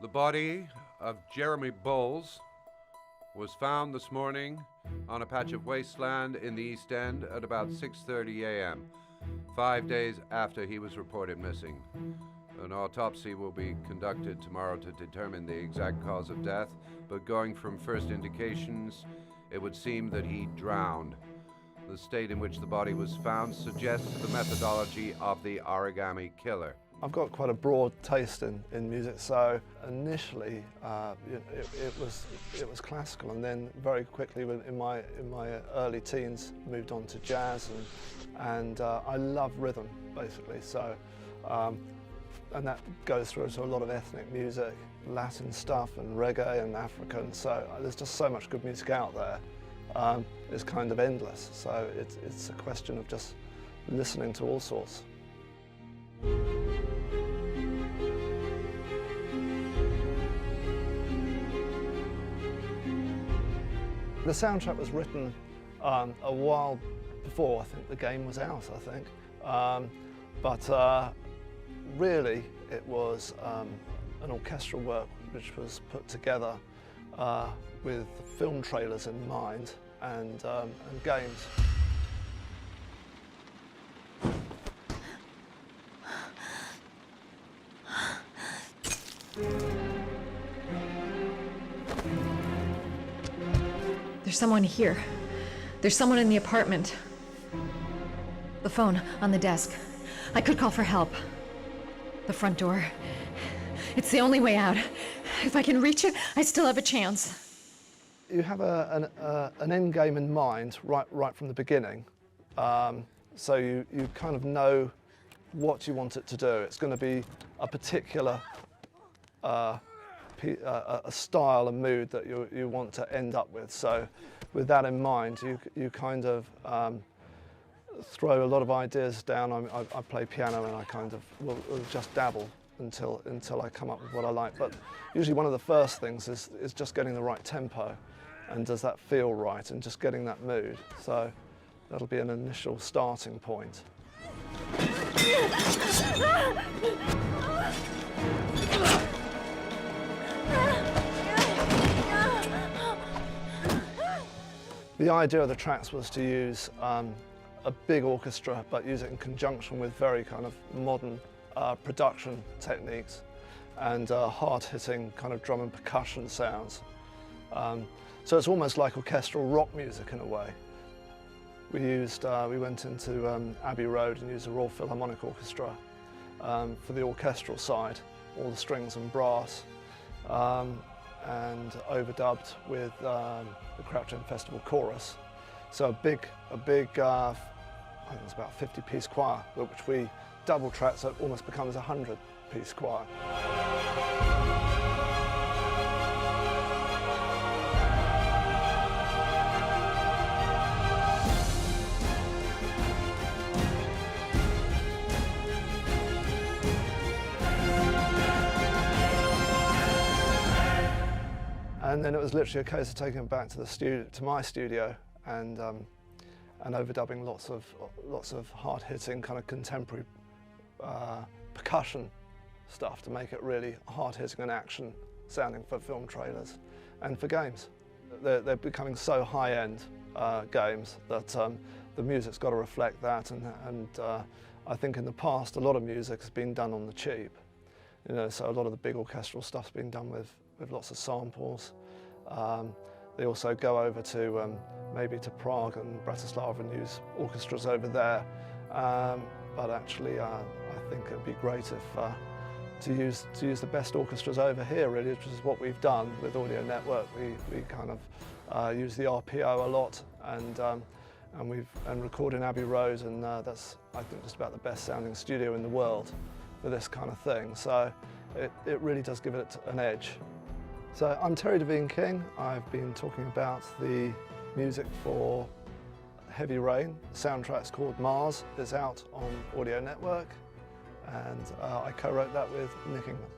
The body of Jeremy Bowles was found this morning on a patch of wasteland in the East End at about 6:30 a.m., 5 days after he was reported missing. An autopsy will be conducted tomorrow to determine the exact cause of death, but going from first indications, it would seem that he drowned. The state in which the body was found suggests the methodology of the Origami Killer. I've got quite a broad taste in music, so initially it was classical, and then very quickly in my early teens moved on to jazz, and I love rhythm basically. So and that goes through to a lot of ethnic music, Latin stuff and reggae and African. So there's just so much good music out there. It's kind of endless. So it's a question of just listening to all sorts. The soundtrack was written a while before I think the game was out, I think. But really it was an orchestral work which was put together with film trailers in mind and games. There's someone here. There's someone in the apartment. The phone on the desk. I could call for help. The front door. It's the only way out. If I can reach it, I still have a chance. You have an end game in mind right from the beginning. So you kind of know what you want it to do. It's going to be a particular a style and mood that you want to end up with. So with that in mind, you kind of throw a lot of ideas down. I play piano and I kind of will just dabble until I come up with what I like. But usually one of the first things is just getting the right tempo, and does that feel right, and just getting that mood. So that'll be an initial starting point. The idea of the tracks was to use a big orchestra, but use it in conjunction with very kind of modern production techniques and hard-hitting kind of drum and percussion sounds. So it's almost like orchestral rock music in a way. We went into Abbey Road and used a Royal Philharmonic Orchestra for the orchestral side, all the strings and brass, and overdubbed with the Crouch End Festival chorus. So a big I think it was about a 50-piece choir, which we double track, so it almost becomes a 100-piece choir. And then it was literally a case of taking it back to the studio, to my studio, and overdubbing lots of hard-hitting kind of contemporary percussion stuff to make it really hard-hitting and action-sounding for film trailers and for games. They're becoming so high-end games that the music's got to reflect that, and I think in the past a lot of music has been done on the cheap. You know, so a lot of the big orchestral stuff's been done with lots of samples. They also go over to maybe to Prague and Bratislava and use orchestras over there. But actually, I think it'd be great if to use the best orchestras over here, really, which is what we've done with Audio Network. We kind of use the RPO a lot, and record in Abbey Road, and that's, I think, just about the best sounding studio in the world for this kind of thing. So it really does give it an edge. So I'm Terry Devine-King. I've been talking about the music for Heavy Rain. The soundtrack's called Mars. It's out on Audio Network, and I co-wrote that with Nick Ingman.